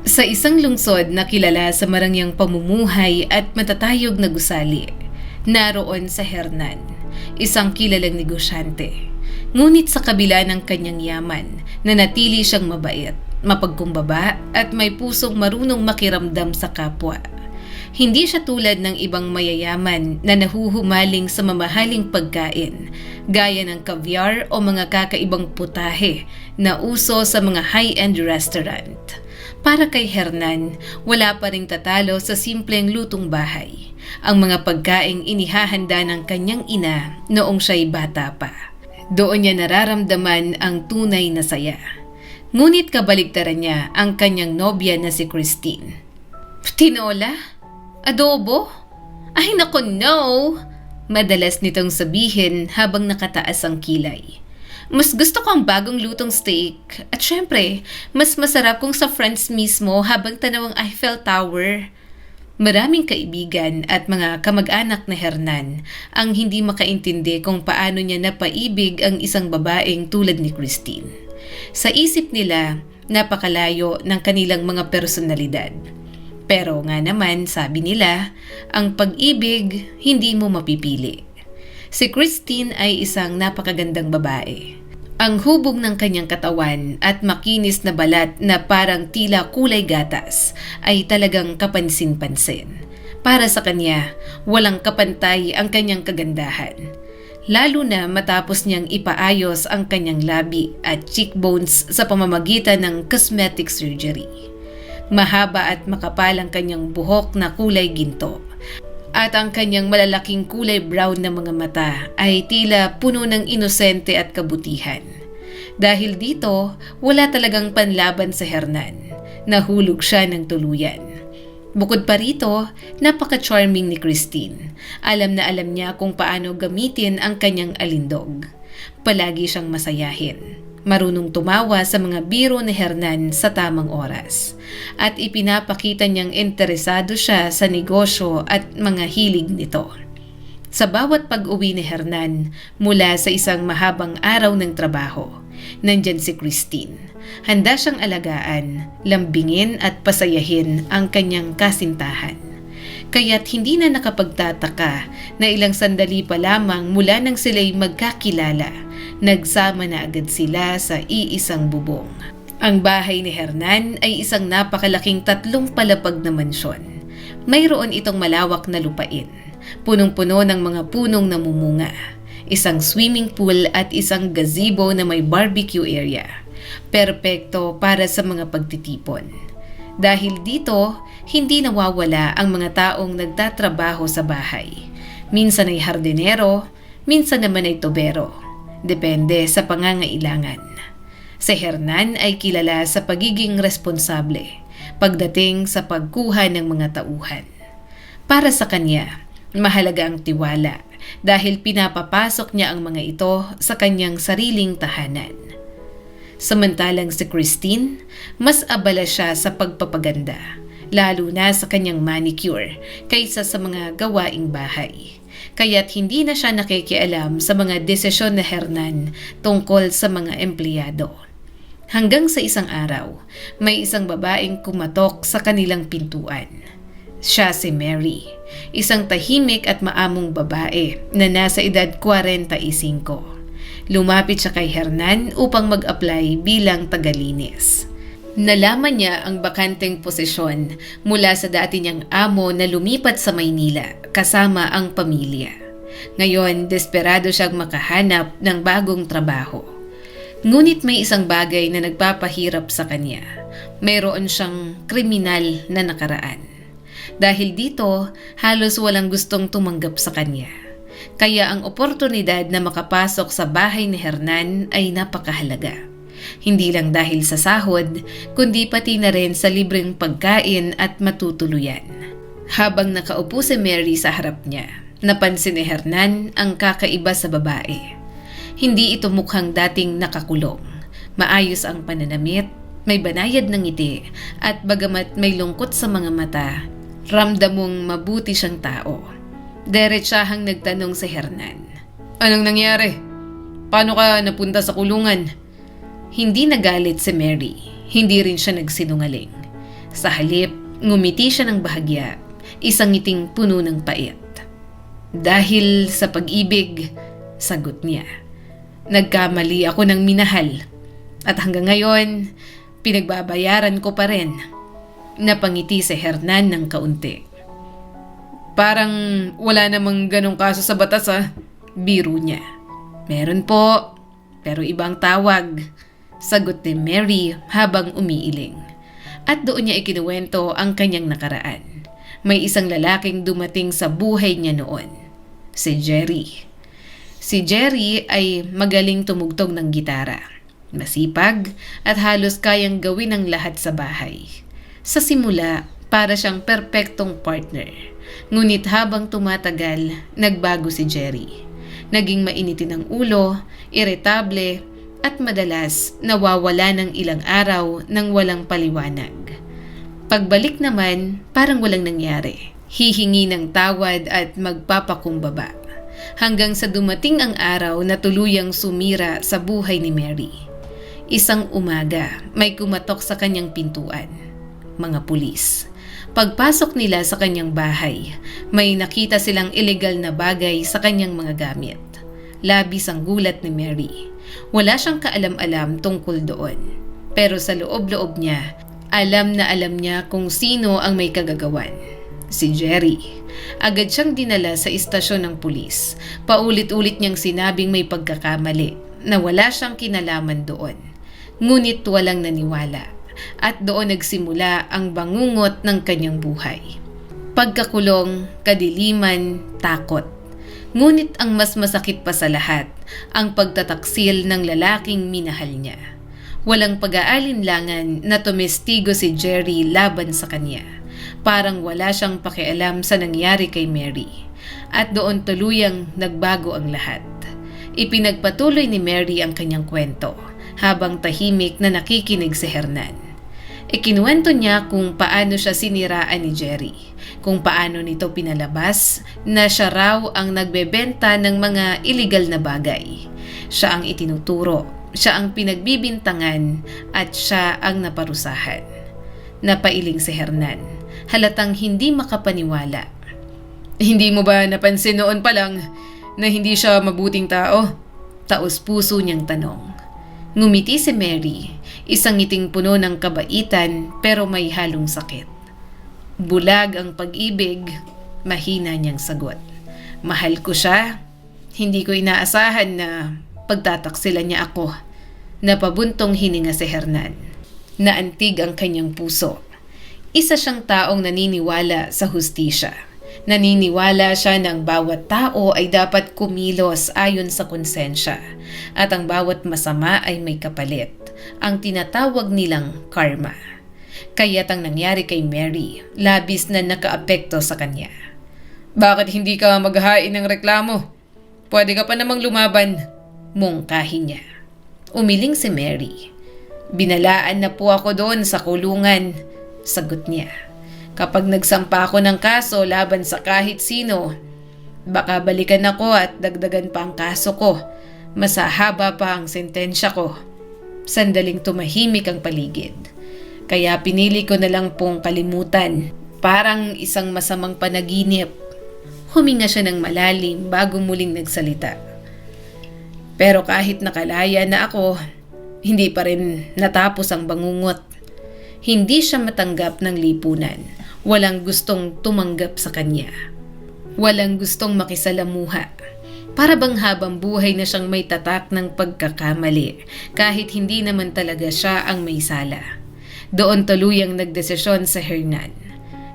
Sa isang lungsod na kilala sa marangyang pamumuhay at matatayog na gusali, naroon sa Hernan, isang kilalang negosyante. Ngunit sa kabila ng kanyang yaman, nanatili siyang mabait, mapagkumbaba at may pusong marunong makiramdam sa kapwa. Hindi siya tulad ng ibang mayayaman na nahuhumaling sa mamahaling pagkain, gaya ng caviar o mga kakaibang putahe na uso sa mga high-end restaurant. Para kay Hernan, wala pa ring tatalo sa simpleng lutong bahay, ang mga pagkaing inihahanda ng kanyang ina noong siya'y bata pa. Doon niya nararamdaman ang tunay na saya. Ngunit kabaligtaran niya ang kanyang nobya na si Christine. Tinola? Adobo? Ay nako, no! Madalas nitong sabihin habang nakataas ang kilay. Mas gusto ko ang bagong lutong steak. At syempre, mas masarap kung sa friends mismo habang tanaw ang Eiffel Tower. Maraming kaibigan at mga kamag-anak na Hernan ang hindi makaintindi kung paano niya napaibig ang isang babaeng tulad ni Christine. Sa isip nila, napakalayo ng kanilang mga personalidad. Pero nga naman, sabi nila, ang pag-ibig hindi mo mapipili. Si Christine ay isang napakagandang babae. Ang hubog ng kanyang katawan at makinis na balat na parang tila kulay gatas ay talagang kapansin-pansin. Para sa kanya, walang kapantay ang kanyang kagandahan. Lalo na matapos niyang ipaayos ang kanyang labi at cheekbones sa pamamagitan ng cosmetic surgery. Mahaba at makapal ang kanyang buhok na kulay ginto. At ang kanyang malalaking kulay brown na mga mata ay tila puno ng inosente at kabutihan. Dahil dito, wala talagang panlaban sa Hernan. Nahulog siya ng tuluyan. Bukod pa rito, napaka-charming ni Christine. Alam na alam niya kung paano gamitin ang kanyang alindog. Palagi siyang masayahin. Marunong tumawa sa mga biro ni Hernan sa tamang oras. At ipinapakita niyang interesado siya sa negosyo at mga hilig nito. Sa bawat pag-uwi ni Hernan mula sa isang mahabang araw ng trabaho, nandyan si Christine. Handa siyang alagaan, lambingin at pasayahin ang kanyang kasintahan. Kaya't hindi na nakapagtataka na ilang sandali pa lamang mula nang sila'y magkakilala, nagsama na agad sila sa iisang bubong. Ang bahay ni Hernan ay isang napakalaking 3 palapag na mansyon. Mayroon itong malawak na lupain, punong-puno ng mga punong namumunga, isang swimming pool at isang gazebo na may barbecue area. Perpekto para sa mga pagtitipon. Dahil dito, hindi nawawala ang mga taong nagtatrabaho sa bahay. Minsan ay hardinero, minsan naman ay tubero. Depende sa pangangailangan. Si Hernan ay kilala sa pagiging responsable pagdating sa pagkuha ng mga tauhan. Para sa kanya, mahalaga ang tiwala dahil pinapapasok niya ang mga ito sa kanyang sariling tahanan. Samantalang si Christine, mas abala siya sa pagpapaganda, lalo na sa kanyang manicure kaysa sa mga gawaing bahay. Kaya't hindi na siya nakikialam sa mga desisyon na Hernan tungkol sa mga empleyado. Hanggang sa isang araw, may isang babaeng kumatok sa kanilang pintuan. Siya si Mary, isang tahimik at maamong babae na nasa edad 45. Lumapit siya kay Hernan upang mag-apply bilang tagalinis. Nalaman niya ang bakanteng posisyon mula sa dati niyang amo na lumipat sa Maynila kasama ang pamilya. Ngayon, desperado siyang makahanap ng bagong trabaho. Ngunit may isang bagay na nagpapahirap sa kanya. Mayroon siyang kriminal na nakaraan. Dahil dito, halos walang gustong tumanggap sa kanya. Kaya ang oportunidad na makapasok sa bahay ni Hernan ay napakahalaga. Hindi lang dahil sa sahod, kundi pati na rin sa libreng pagkain at matutuluyan. Habang nakaupo si Mary sa harap niya, napansin ni Hernan ang kakaiba sa babae. Hindi ito mukhang dating nakakulong. Maayos ang pananamit, may banayad ng ngiti, at bagamat may lungkot sa mga mata, ramdam mong mabuti siyang tao. Diretsahang nagtanong si Hernan. Anong nangyari? Paano ka napunta sa kulungan? Hindi nagalit si Mary. Hindi rin siya nagsinungaling. Sa halip, ngumiti siya ng bahagya, isang ngiting puno ng pait. Dahil sa pag-ibig, sagot niya. Nagkamali ako ng minahal. At hanggang ngayon, pinagbabayaran ko pa rin. Napangiti si Hernan ng kaunti. Parang wala namang ganong kaso sa batas biro niya. Meron po, pero ibang tawag. Sagot ni Mary habang umiiling. At doon niya ikinuwento ang kanyang nakaraan. May isang lalaking dumating sa buhay niya noon. Si Jerry. Si Jerry ay magaling tumugtog ng gitara. Masipag at halos kayang gawin ang lahat sa bahay. Sa simula, para siyang perpektong partner. Ngunit habang tumatagal, nagbago si Jerry. Naging mainitin ang ulo, iritable, at madalas nawawala ng ilang araw nang walang paliwanag. Pagbalik naman, parang walang nangyari. Hihingi ng tawad at magpapakumbaba. Hanggang sa dumating ang araw na tuluyang sumira sa buhay ni Mary. Isang umaga, may kumatok sa kanyang pintuan. Mga pulis. Pagpasok nila sa kanyang bahay, may nakita silang ilegal na bagay sa kanyang mga gamit. Labis ang gulat ni Mary. Wala siyang kaalam-alam tungkol doon. Pero sa loob-loob niya, alam niya kung sino ang may kagagawan. Si Jerry. Agad siyang dinala sa istasyon ng pulis. Paulit-ulit niyang sinabing may pagkakamali na wala siyang kinalaman doon. Ngunit walang naniwala. At doon nagsimula ang bangungot ng kanyang buhay. Pagkakulong, kadiliman, takot. Ngunit ang mas masakit pa sa lahat, ang pagtataksil ng lalaking minahal niya. Walang pag-aalinlangan na tumestigo si Jerry laban sa kanya. Parang wala siyang pakialam sa nangyari kay Mary. At doon tuluyang nagbago ang lahat. Ipinagpatuloy ni Mary ang kanyang kwento habang tahimik na nakikinig si Hernan. Ikinuwento niya kung paano siya siniraan ni Jerry, kung paano nito pinalabas na siya raw ang nagbebenta ng mga iligal na bagay. Siya ang itinuturo, siya ang pinagbibintangan at siya ang naparusahan. Napailing si Hernan, halatang hindi makapaniwala. Hindi mo ba napansin noon pa lang na hindi siya mabuting tao? Taos puso niyang tanong. Ngumiti si Mary, isang ngiting puno ng kabaitan pero may halong sakit. Bulag ang pag-ibig, mahina niyang sagot. Mahal ko siya, hindi ko inaasahan na pagtataksilan niya ako. Napabuntong hininga si Hernan. Naantig ang kanyang puso. Isa siyang taong naniniwala sa hustisya. Naniniwala siya na ang bawat tao ay dapat kumilos ayon sa konsensya at ang bawat masama ay may kapalit, ang tinatawag nilang karma. Kaya't ang nangyari kay Mary, labis na nakaapekto sa kanya. Bakit hindi ka maghain ng reklamo? Pwede ka pa namang lumaban, mungkahi niya. Umiling si Mary. Binalaan na po ako doon sa kulungan, sagot niya. Kapag nagsampa ako ng kaso laban sa kahit sino, baka balikan ako at dagdagan pa ang kaso ko. Masahaba pa ang sentensya ko. Sandaling tumahimik ang paligid. Kaya pinili ko na lang pong kalimutan. Parang isang masamang panaginip. Huminga siya ng malalim bago muling nagsalita. Pero kahit nakalaya na ako, hindi pa rin natapos ang bangungot. Hindi siya matanggap ng lipunan. Walang gustong tumanggap sa kanya. Walang gustong makisalamuha. Para bang habang buhay na siyang may tatak ng pagkakamali, kahit hindi naman talaga siya ang may sala. Doon tuluyang nagdesisyon sa Hernan.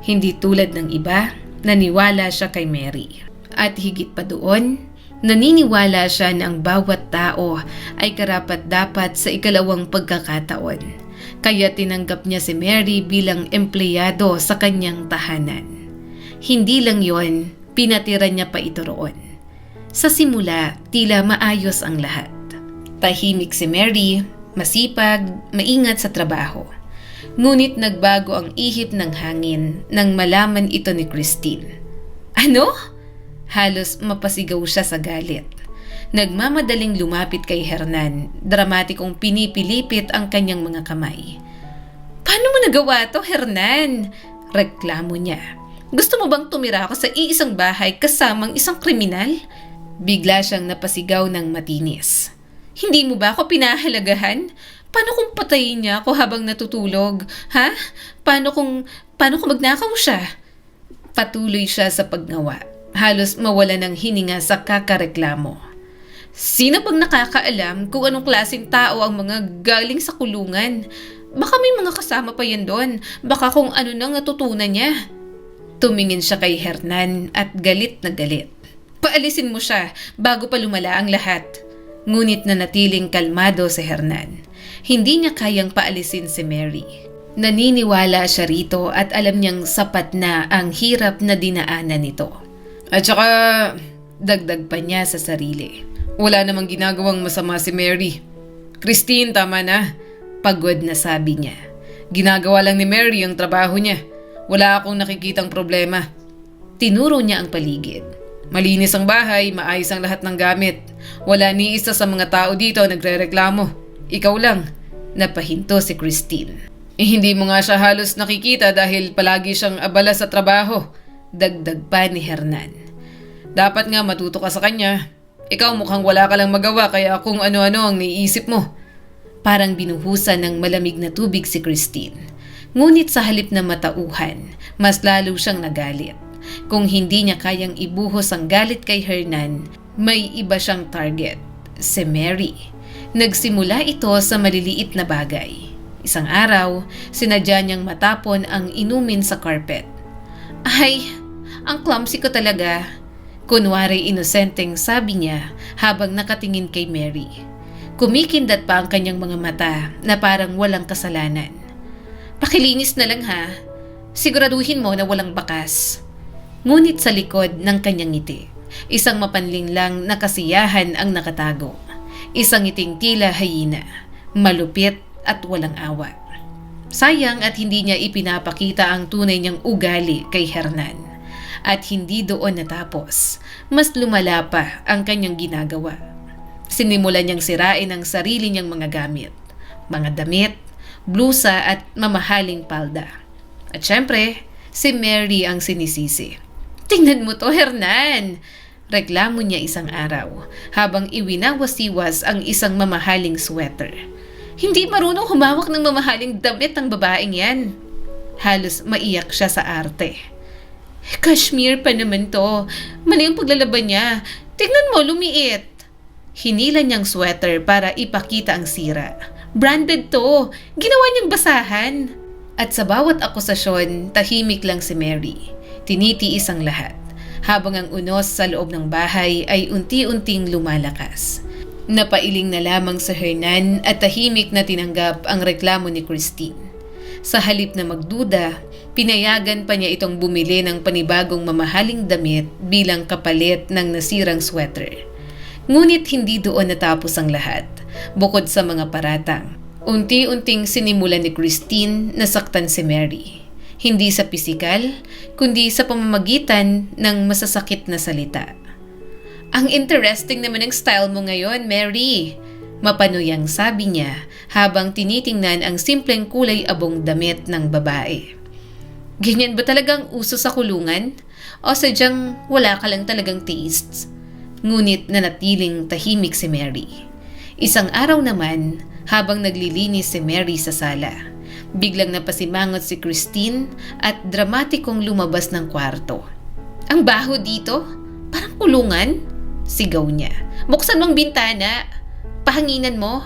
Hindi tulad ng iba, naniwala siya kay Mary. At higit pa doon, naniniwala siya na ang bawat tao ay karapat-dapat sa ikalawang pagkakataon. Kaya tinanggap niya si Mary bilang empleyado sa kanyang tahanan. Hindi lang yon, pinatira niya pa ito roon. Sa simula, tila maayos ang lahat. Tahimik si Mary, masipag, maingat sa trabaho. Ngunit nagbago ang ihip ng hangin nang malaman ito ni Christine. Ano? Halos mapasigaw siya sa galit. Nagmamadaling lumapit kay Hernan, dramatikong pinipilipit ang kanyang mga kamay. Paano mo nagawa to, Hernan? Reklamo niya. Gusto mo bang tumira ako sa iisang bahay kasamang isang kriminal? Bigla siyang napasigaw ng matinis. Hindi mo ba ako pinahalagahan? Paano kung patayin niya ako habang natutulog? Ha? Paano kung magnakaw siya? Patuloy siya sa paggawa. Halos mawala ng hininga sa kakareklamo. Sino bang nakakaalam kung anong klaseng tao ang mga galing sa kulungan? Baka may mga kasama pa yan doon. Baka kung ano nang natutunan niya. Tumingin siya kay Hernan at galit na galit. Paalisin mo siya bago pa lumala ang lahat. Ngunit nanatiling kalmado si Hernan. Hindi niya kayang paalisin si Mary. Naniniwala siya rito at alam niyang sapat na ang hirap na dinaanan nito. At saka, dagdag pa niya sa sarili. Wala namang ginagawang masama si Mary. Christine, tama na. Pagod na sabi niya. Ginagawa lang ni Mary ang trabaho niya. Wala akong nakikitang problema. Tinuro niya ang paligid. Malinis ang bahay, maayos ang lahat ng gamit. Wala ni isa sa mga tao dito nagrereklamo. Ikaw lang. Napahinto si Christine. Hindi mo nga siya halos nakikita dahil palagi siyang abala sa trabaho. Dagdag pa ni Hernan. Dapat nga matuto ka sa kanya. Ikaw mukhang wala ka lang magawa kaya kung ano-ano ang naiisip mo. Parang binuhusan ng malamig na tubig si Christine. Ngunit sa halip na matauhan, mas lalo siyang nagalit. Kung hindi niya kayang ibuhos ang galit kay Hernan, may iba siyang target, si Mary. Nagsimula ito sa maliliit na bagay. Isang araw, sinadya niyang matapon ang inumin sa carpet. Ay, ang clumsy ko talaga. Kunwari inosenteng sabi niya habang nakatingin kay Mary. Kumikindat pa ang kanyang mga mata na parang walang kasalanan. Pakilinis na lang ha. Siguraduhin mo na walang bakas. Ngunit sa likod ng kanyang ngiti, isang mapanling lang na kasiyahan ang nakatago. Isang ngiting tila hyena, malupit at walang awa. Sayang at hindi niya ipinapakita ang tunay niyang ugali kay Hernan. At hindi doon natapos, mas lumala pa ang kanyang ginagawa. Sinimulan niyang sirain ang sarili niyang mga gamit, mga damit, blusa at mamahaling palda. At syempre, si Mary ang sinisisi. Tingnan mo to, Hernan! Reklamo niya isang araw habang iwinawas-iwas ang isang mamahaling sweater. Hindi marunong humawak ng mamahaling damit ang babaeng yan. Halos maiyak siya sa arte. Cashmere pa naman to. Mali ang paglalaban niya. Tingnan mo, lumiit. Hinila niyang sweater para ipakita ang sira. Branded to. Ginawa niyang basahan. At sa bawat akusasyon, tahimik lang si Mary. Tinitiis ang lahat. Habang ang unos sa loob ng bahay ay unti-unting lumalakas. Napailing na lamang sa Hernan at tahimik na tinanggap ang reklamo ni Christine. Sa halip na magduda, pinayagan pa niya itong bumili ng panibagong mamahaling damit bilang kapalit ng nasirang sweater. Ngunit hindi doon natapos ang lahat. Bukod sa mga paratang, unti-unting sinimulan ni Christine na saktan si Mary. Hindi sa pisikal, kundi sa pamamagitan ng masasakit na salita. Ang interesting naman ang style mo ngayon, Mary. Mapanuyang sabi niya habang tinitingnan ang simpleng kulay abong damit ng babae. Ganyan ba talagang uso sa kulungan? O sadyang wala ka lang talagang tastes? Ngunit nanatiling tahimik si Mary. Isang araw naman, habang naglilinis si Mary sa sala, biglang napasimangot si Christine at dramatikong lumabas ng kwarto. Ang baho dito? Parang kulungan? Sigaw niya. Buksan mong bintana. Pahanginan mo.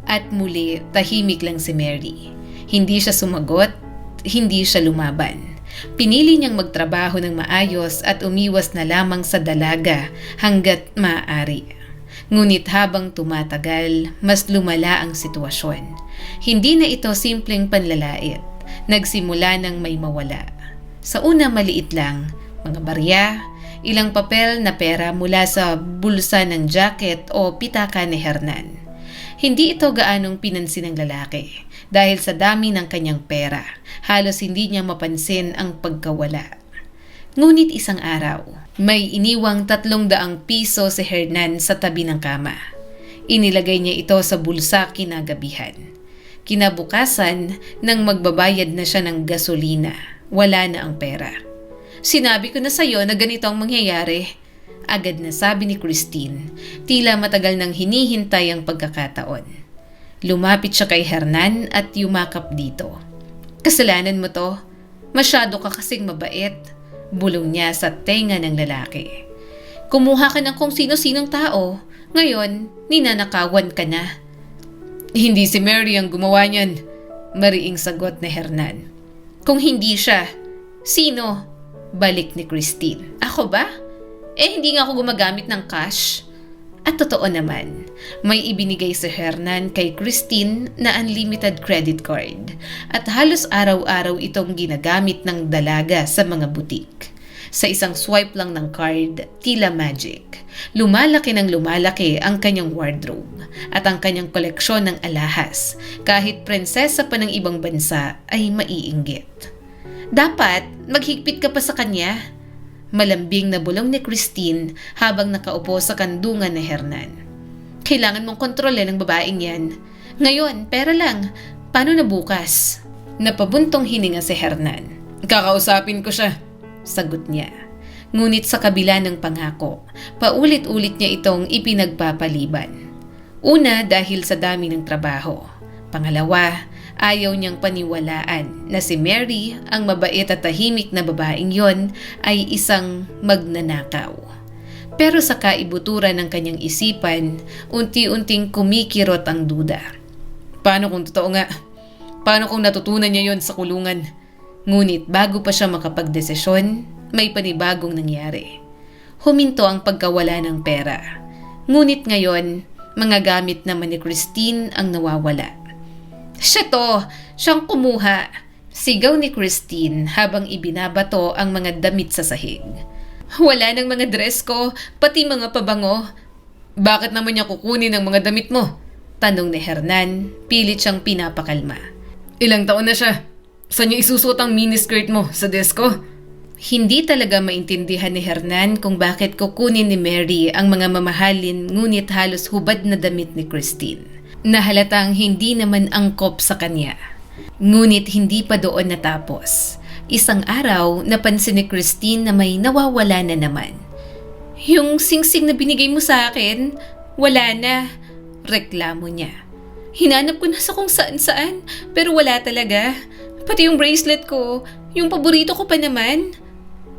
At muli, tahimik lang si Mary. Hindi siya sumagot, hindi siya lumaban. Pinili niyang magtrabaho ng maayos at umiwas na lamang sa dalaga hanggat maaari. Ngunit habang tumatagal, mas lumala ang sitwasyon. Hindi na ito simpleng panlalait. Nagsimula ng may mawala. Sa una maliit lang, mga barya, ilang papel na pera mula sa bulsa ng jacket o pitaka ni Hernan. Hindi ito gaanong pinansin ng lalaki dahil sa dami ng kanyang pera, halos hindi niya mapansin ang pagkawala. Ngunit isang araw, may iniwang 300 piso si Hernan sa tabi ng kama. Inilagay niya ito sa bulsa kinagabihan. Kinabukasan, nang magbabayad na siya ng gasolina, wala na ang pera. Sinabi ko na sa'yo na ganito ang mangyayari. Agad na sabi ni Christine, tila matagal nang hinihintay ang pagkakataon. Lumapit siya kay Hernan at yumakap dito. Kasalanan mo to. Masyado ka kasing mabait. Bulong niya sa tenga ng lalaki. Kumuha ka ng kung sino-sinong tao. Ngayon, ninanakawan ka na. Hindi si Mary ang gumawa niyan, mariing sagot ni Hernan. Kung hindi siya, sino? Balik ni Christine. Ako ba? Hindi nga ako gumagamit ng cash. At totoo naman, may ibinigay si Hernan kay Christine na unlimited credit card at halos araw-araw itong ginagamit ng dalaga sa mga butik. Sa isang swipe lang ng card, tila magic. Lumalaki ng lumalaki ang kanyang wardrobe at ang kanyang koleksyon ng alahas. Kahit prinsesa pa ng ibang bansa ay maiinggit. Dapat maghigpit ka pa sa kanya. Malambing na bulong ni Christine habang nakaupo sa kandungan ni Hernan. Kailangan mong kontrolin ang babaeng yan. Ngayon, pera lang. Paano na bukas? Napabuntong hininga si Hernan. Kakausapin ko siya. Sagot niya. Ngunit sa kabila ng pangako, paulit-ulit niya itong ipinagpapaliban. Una dahil sa dami ng trabaho. Pangalawa, ayaw niyang paniwalaan na si Mary, ang mabait at tahimik na babaeng yon, ay isang magnanakaw. Pero sa kaibuturan ng kanyang isipan, unti-unting kumikirot ang duda. Paano kung totoo nga? Paano kung natutunan niya yon sa kulungan? Ngunit bago pa siya makapagdesisyon, may panibagong nangyari. Huminto ang pagkawala ng pera. Ngunit ngayon, mga gamit naman ni Christine ang nawawala. Siya to! Siyang kumuha! Sigaw ni Christine habang ibinabato ang mga damit sa sahig. Wala ng mga dress ko, pati mga pabango. Bakit naman niya kukunin ang mga damit mo? Tanong ni Hernan, pilit siyang pinapakalma. Ilang taon na siya? Saan niya isusot ang miniskirt mo? Sa desk ko? Hindi talaga maintindihan ni Hernan kung bakit kukunin ni Mary ang mga mamahalin ngunit halos hubad na damit ni Christine. Nahalatang hindi naman angkop sa kanya. Ngunit hindi pa doon natapos. Isang araw, napansin ni Christine na may nawawala na naman. Yung singsing na binigay mo sa akin, wala na. Reklamo niya. Hinanap ko na sa kung saan-saan, pero wala talaga. Pati yung bracelet ko, yung paborito ko pa naman.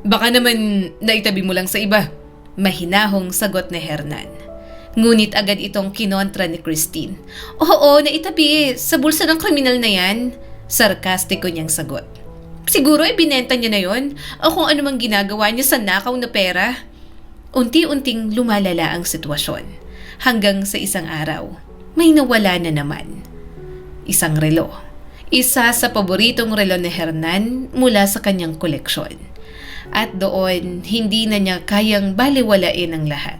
Baka naman naitabi mo lang sa iba. Mahinahong sagot ni Hernan. Ngunit agad itong kinontra ni Christine. Oo, naitabi sa bulsa ng kriminal na yan. Sarkastiko niyang sagot. Siguro binenta niya na yon o kung ano mang ginagawa niya sa nakaw na pera. Unti-unting lumalala ang sitwasyon. Hanggang sa isang araw, may nawala na naman. Isang relo. Isa sa paboritong relo ni Hernan mula sa kanyang koleksyon. At doon, hindi na niya kayang baliwalain ang lahat.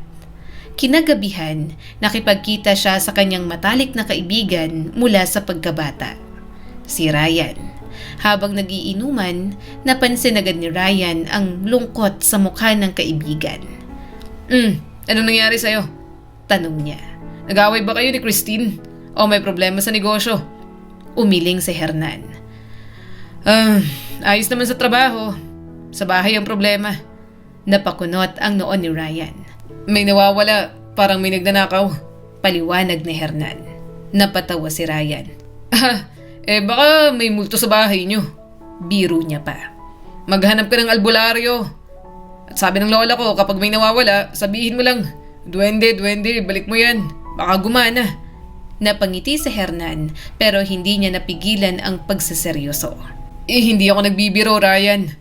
Kinagabihan, nakipagkita siya sa kanyang matalik na kaibigan mula sa pagkabata, si Ryan. Habang nagiinuman, napansin agad ni Ryan ang lungkot sa mukha ng kaibigan. Anong nangyari sa'yo? Tanong niya. Nag-away ba kayo ni Christine? O may problema sa negosyo? Umiling si Hernan. Ayos naman sa trabaho. Sa bahay ang problema. Napakunot ang noon ni Ryan. May nawawala, parang may nagnanakaw. Paliwanag ni Hernan. Napatawa si Ryan. Baka may multo sa bahay niyo. Biro niya pa. Maghanap ka ng albularyo. At sabi ng lola ko, kapag may nawawala, sabihin mo lang, Duwende, balik mo yan. Baka gumana. Napangiti si Hernan pero hindi niya napigilan ang pagseseryoso. Hindi ako nagbibiro, Ryan.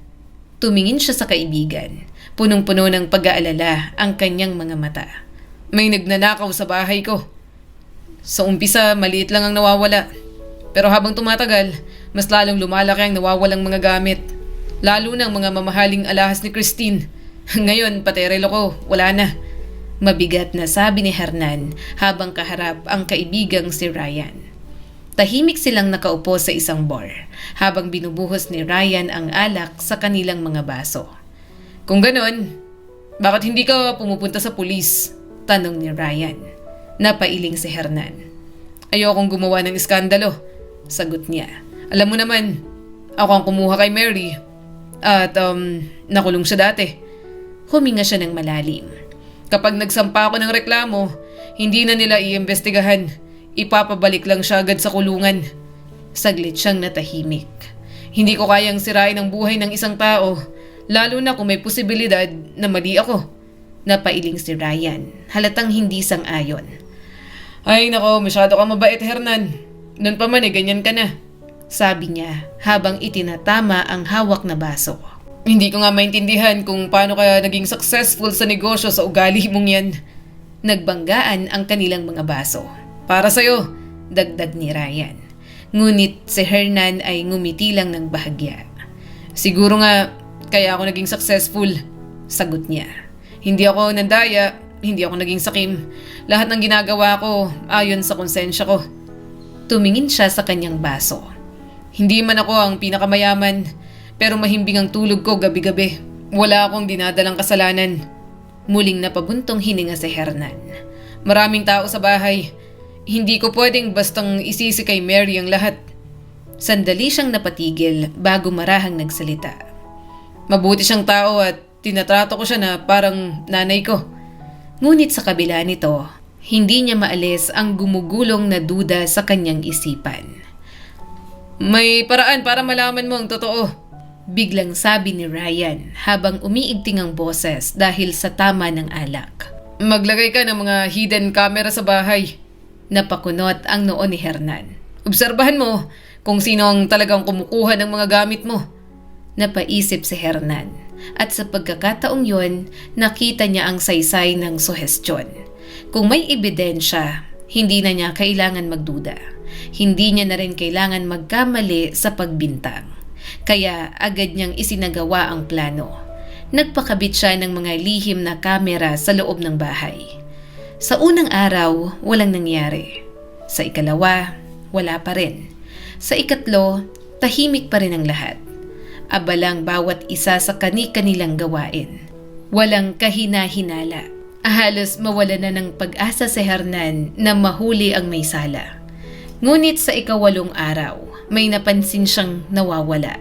Tumingin siya sa kaibigan. Punong-puno ng pag-aalala ang kanyang mga mata. May nagnanakaw sa bahay ko. Sa umpisa, maliit lang ang nawawala. Pero habang tumatagal, mas lalong lumalaki ang nawawalang mga gamit. Lalo ng mga mamahaling alahas ni Christine. Ngayon, pati relo ko, wala na. Mabigat na sabi ni Hernan habang kaharap ang kaibigang si Ryan. Tahimik silang nakaupo sa isang bar habang binubuhos ni Ryan ang alak sa kanilang mga baso. Kung ganon, bakit hindi ka pumupunta sa pulis? Tanong ni Ryan. Napailing si Hernan. Ayokong gumawa ng iskandalo. sagot niya. Alam mo naman, ako ang kumuha kay Mary at nakulong siya dati. Huminga siya ng malalim. Kapag nagsampa ako ng reklamo, hindi na nila iimbestigahan. Ipapabalik lang siya agad sa kulungan. Saglit siyang natahimik. Hindi ko kayang sirain ang buhay ng isang tao, lalo na kung may posibilidad na mali ako. Napailing si Ryan, halatang hindi sang-ayon. Ay nako, masyado ka mabait, Hernan. Noon pa man ganyan ka na, sabi niya habang itinatama ang hawak na baso. Hindi ko nga maintindihan kung paano kaya naging successful sa negosyo sa ugali mong yan. Nagbanggaan ang kanilang mga baso. Para sa'yo, dagdag ni Ryan. Ngunit si Hernan ay ngumiti lang ng bahagya. Siguro nga, kaya ako naging successful, sagot niya. Hindi ako nandaya, hindi ako naging sakim. Lahat ng ginagawa ko ayon sa konsensya ko. Tumingin siya sa kanyang baso. Hindi man ako ang pinakamayaman, pero mahimbing ang tulog ko gabi-gabi. Wala akong dinadalang kasalanan. Muling napabuntong hininga si Hernan. Maraming tao sa bahay. Hindi ko pwedeng bastang isisi kay Mary ang lahat. Sandali siyang napatigil bago marahang nagsalita. Mabuti siyang tao at tinatrato ko siya na parang nanay ko. Ngunit sa kabila nito, hindi niya maalis ang gumugulong na duda sa kanyang isipan. May paraan para malaman mo ang totoo, biglang sabi ni Ryan habang umiigting ang boses dahil sa tama ng alak. Maglagay ka ng mga hidden camera sa bahay. Napakunot ang noo ni Hernan. Obserbahan mo kung sino ang talagang kumukuha ng mga gamit mo. Napaisip si Hernan at sa pagkakataong yon, nakita niya ang saysay ng suhestyon. Kung may ebidensya, hindi na niya kailangan magduda. Hindi niya na rin kailangan magkamali sa pagbintang. Kaya agad niyang isinagawa ang plano. Nagpakabit siya ng mga lihim na kamera sa loob ng bahay. Sa unang araw, walang nangyari. Sa ikalawa, wala pa rin. Sa ikatlo, tahimik pa rin ang lahat. Abalang bawat isa sa kani-kanilang gawain. Walang kahina-hinala. Halos mawala na ng pag-asa si Hernan na mahuli ang may sala. Ngunit sa ikawalong araw, may napansin siyang nawawala.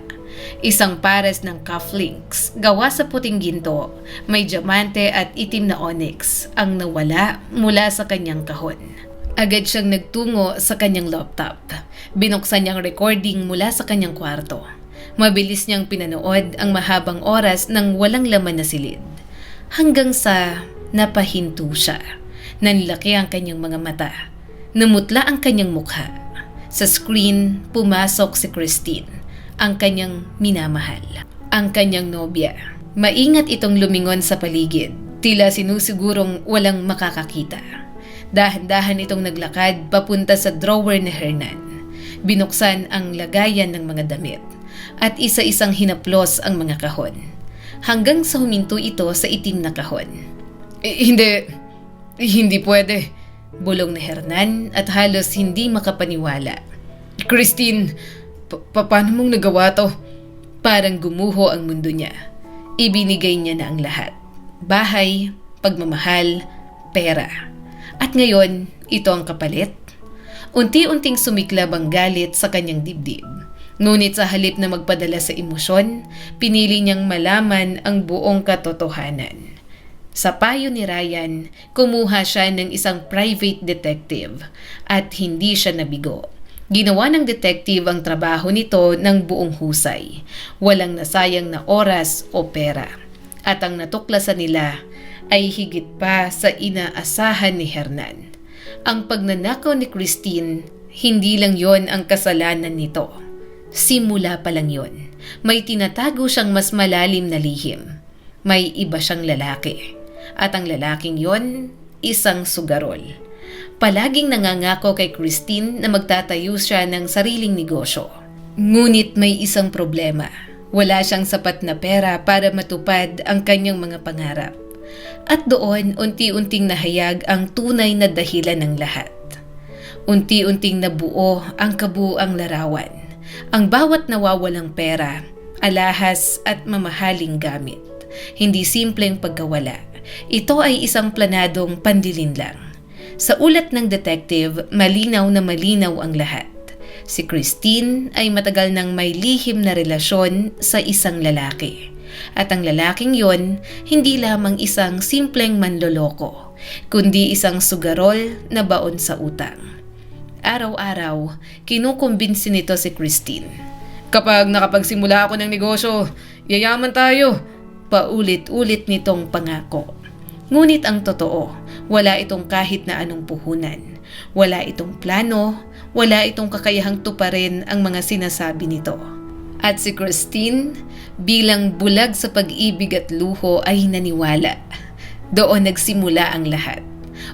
Isang pares ng cufflinks gawa sa puting ginto, may diamante at itim na onyx ang nawala mula sa kanyang kahon. Agad siyang nagtungo sa kanyang laptop. Binuksan niyang recording mula sa kanyang kwarto. Mabilis niyang pinanood ang mahabang oras ng walang laman na silid. Hanggang sa napahinto siya. Nanlaki ang kanyang mga mata. Namutla ang kanyang mukha. Sa screen, pumasok si Christine, ang kanyang minamahal, ang kanyang nobya. Maingat itong lumingon sa paligid, tila sinusigurong walang makakakita. Dahan-dahan itong naglakad papunta sa drawer ni Hernan. Binuksan ang lagayan ng mga damit at isa-isang hinaplos ang mga kahon. Hanggang sa huminto ito sa itim na kahon. Hindi pwede, bulong ni Hernan at halos hindi makapaniwala. Christine, paano mong nagawa to? Parang gumuho ang mundo niya. Ibinigay niya na ang lahat. Bahay, pagmamahal, pera. At ngayon, ito ang kapalit. Unti-unting sumiklab ang galit sa kanyang dibdib. Ngunit sa halip na magpadala sa emosyon, pinili niyang malaman ang buong katotohanan. Sa payo ni Ryan, kumuha siya ng isang private detective at hindi siya nabigo. Ginawa ng detective ang trabaho nito ng buong husay. Walang nasayang na oras o pera. At ang natuklasan nila ay higit pa sa inaasahan ni Hernan. Ang pagnanakaw ni Christine, hindi lang yon ang kasalanan nito. Simula pa lang yon. May tinatago siyang mas malalim na lihim. May iba siyang lalaki. At ang lalaking yon, isang sugarol. Palaging nangangako kay Christine na magtatayo siya ng sariling negosyo. Ngunit may isang problema. Wala siyang sapat na pera para matupad ang kanyang mga pangarap. At doon, unti-unting nahayag ang tunay na dahilan ng lahat. Unti-unting nabuo ang kabuuang larawan. Ang bawat nawawalang pera, alahas at mamahaling gamit. Hindi simpleng pagkawala. Ito ay isang planadong pandilinlang. Sa ulat ng detective, malinaw na malinaw ang lahat. Si Christine ay matagal nang may lihim na relasyon sa isang lalaki. At ang lalaking yon, hindi lamang isang simpleng manloloko, kundi isang sugarol na baon sa utang. Araw-araw, kinukumbinsi nito si Christine. Kapag nakapagsimula ako ng negosyo, yayaman tayo. Paulit-ulit nitong pangako. Ngunit ang totoo, wala itong kahit na anong puhunan. Wala itong plano, wala itong kakayahang tuparin ang mga sinasabi nito. At si Christine, bilang bulag sa pag-ibig at luho ay naniwala. Doon nagsimula ang lahat.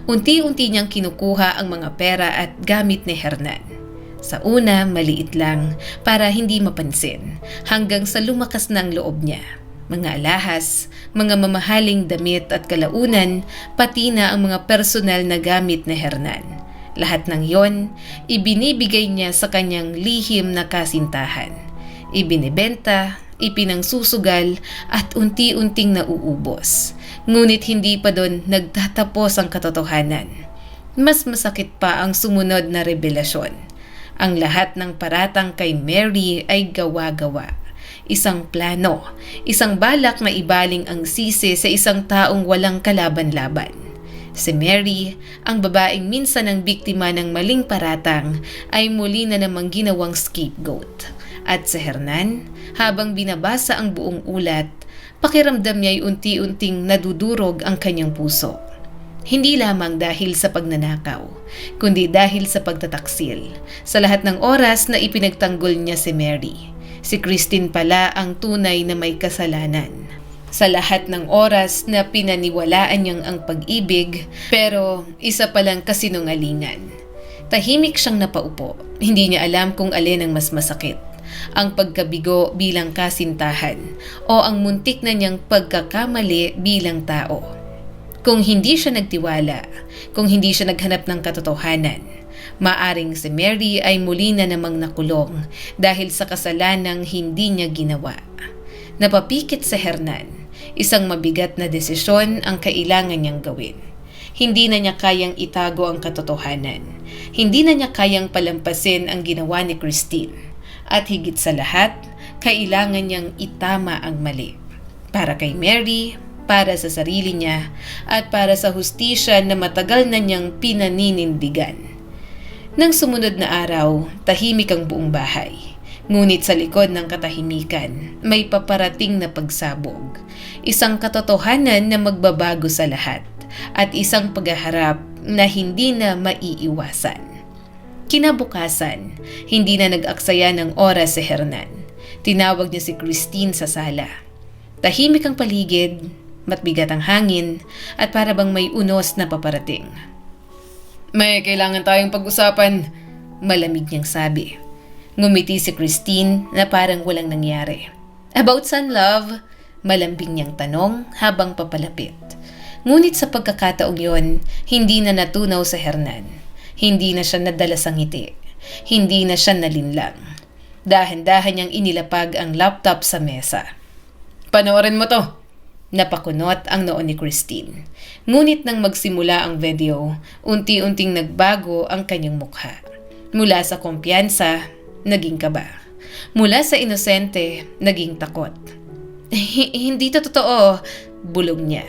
Unti-unti niyang kinukuha ang mga pera at gamit ni Hernan. Sa una, maliit lang para hindi mapansin hanggang sa lumakas na ang loob niya. Mga alahas, mga mamahaling damit at kalaunan, pati na ang mga personal na gamit ni Hernan. Lahat ng yon, ibinibigay niya sa kanyang lihim na kasintahan. Ibinibenta, ipinangsusugal at unti-unting nauubos. Ngunit hindi pa doon nagtatapos ang katotohanan. Mas masakit pa ang sumunod na revelasyon. Ang lahat ng paratang kay Mary ay gawa-gawa. Isang plano, isang balak na ibaling ang sisi sa isang taong walang kalaban-laban. Si Mary, ang babaeng minsan ang biktima ng maling paratang, ay muli na namang ginawang scapegoat. At si Hernan, habang binabasa ang buong ulat, pakiramdam niya ay unti-unting nadudurog ang kanyang puso. Hindi lamang dahil sa pagnanakaw, kundi dahil sa pagtataksil, sa lahat ng oras na ipinagtanggol niya si Mary. Si Christine pala ang tunay na may kasalanan. Sa lahat ng oras na pinaniwalaan niyang ang pag-ibig, pero isa palang kasinungalingan. Tahimik siyang napaupo. Hindi niya alam kung alin ang mas masakit. Ang pagkabigo bilang kasintahan o ang muntik na niyang pagkakamali bilang tao. Kung hindi siya nagtiwala, kung hindi siya naghanap ng katotohanan, maaring si Mary ay muli na namang nakulong dahil sa kasalanang hindi niya ginawa. Napapikit sa Hernan, isang mabigat na desisyon ang kailangan niyang gawin. Hindi na niya kayang itago ang katotohanan. Hindi na niya kayang palampasin ang ginawa ni Christine. At higit sa lahat, kailangan niyang itama ang mali. Para kay Mary, para sa sarili niya, at para sa hustisya na matagal na niyang pinaninindigan. Nang sumunod na araw, tahimik ang buong bahay. Ngunit sa likod ng katahimikan, may paparating na pagsabog. Isang katotohanan na magbabago sa lahat at isang paghaharap na hindi na maiiwasan. Kinabukasan, hindi na nag-aksaya ng oras si Hernan. Tinawag niya si Christine sa sala. Tahimik ang paligid, matbigat ang hangin, at para bang may unos na paparating. May kailangan tayong pag-usapan, malamig niyang sabi. Ngumiti si Christine na parang walang nangyari. About saan, love? Malambing niyang tanong habang papalapit. Ngunit sa pagkakataong yon, hindi na natunaw sa Hernan. Hindi na siya nadala sa ngiti. Hindi na siya nalinlang. Dahan-dahan niyang inilapag ang laptop sa mesa. Panoorin mo to! Napakunot ang noo ni Christine. Ngunit nang magsimula ang video, unti-unting nagbago ang kanyang mukha. Mula sa kumpiyansa, naging kaba. Mula sa inosente, naging takot. Hindi to totoo, bulong niya.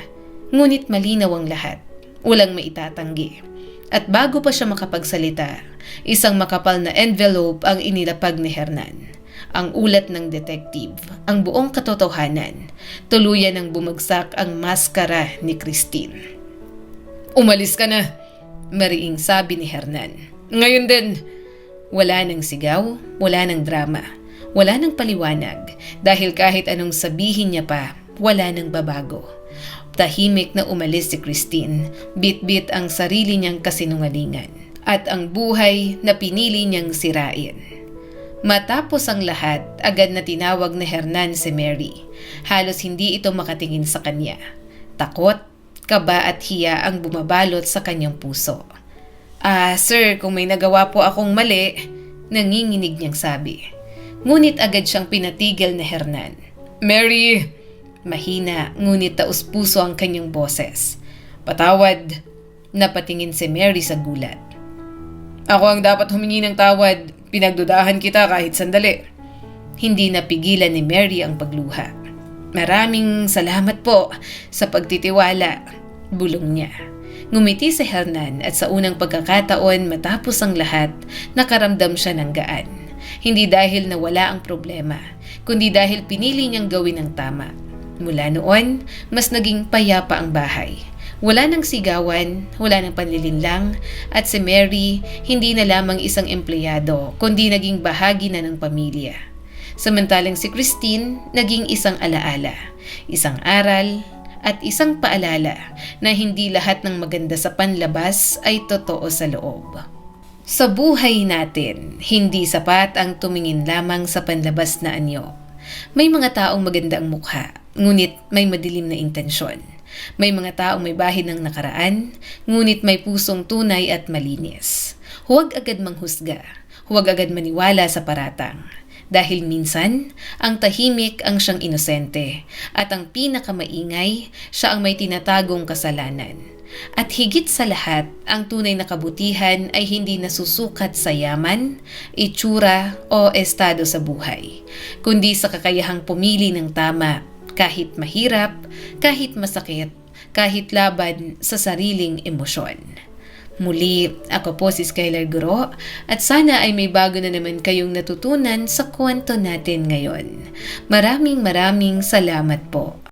Ngunit malinaw ang lahat. Walang maitatanggi. At bago pa siya makapagsalita, isang makapal na envelope ang inilapag ni Hernan. Ang ulat ng detective, ang buong katotohanan, tuluyan ng bumagsak ang maskara ni Christine. Umalis ka na, mariing sabi ni Hernan. Ngayon din. Wala nang sigaw, wala nang drama, wala nang paliwanag, dahil kahit anong sabihin niya pa, wala nang babago. Tahimik na umalis si Christine, bit-bit ang sarili niyang kasinungalingan, at ang buhay na pinili niyang sirain. Matapos ang lahat, agad na tinawag ni Hernan si Mary. Halos hindi ito makatingin sa kanya. Takot, kaba at hiya ang bumabalot sa kanyang puso. Sir, kung may nagawa po akong mali, nanginginig niyang sabi. Ngunit agad siyang pinatigil ni Hernan. Mary! Mahina, ngunit taus-puso ang kanyang boses. Patawad! Napatingin si Mary sa gulat. Ako ang dapat humingi ng tawad. Pinagdudahan kita kahit sandali. Hindi napigilan ni Mary ang pagluha. Maraming salamat po sa pagtitiwala, bulong niya. Ngumiti si Hernan at sa unang pagkakataon matapos ang lahat, nakaramdam siya ng gaan. Hindi dahil nawala ang problema, kundi dahil pinili niyang gawin ang tama. Mula noon, mas naging payapa ang bahay. Wala nang sigawan, wala nang panlilinlang, at si Mary hindi na lamang isang empleyado, kundi naging bahagi na ng pamilya. Samantalang si Christine naging isang alaala, isang aral, at isang paalala na hindi lahat ng maganda sa panlabas ay totoo sa loob. Sa buhay natin, hindi sapat ang tumingin lamang sa panlabas na anyo. May mga taong maganda ang mukha, ngunit may madilim na intensyon. May mga taong may bahid ng nakaraan, ngunit may pusong tunay at malinis. Huwag agad manghusga, huwag agad maniwala sa paratang. Dahil minsan, ang tahimik ang siyang inosente at ang pinakamaingay, siya ang may tinatagong kasalanan. At higit sa lahat, ang tunay na kabutihan ay hindi nasusukat sa yaman, itsura o estado sa buhay, kundi sa kakayahang pumili ng tama kahit mahirap, kahit masakit, kahit laban sa sariling emosyon. Muli, ako po si Skylar Guro at sana ay may bago na naman kayong natutunan sa kwento natin ngayon. Maraming salamat po.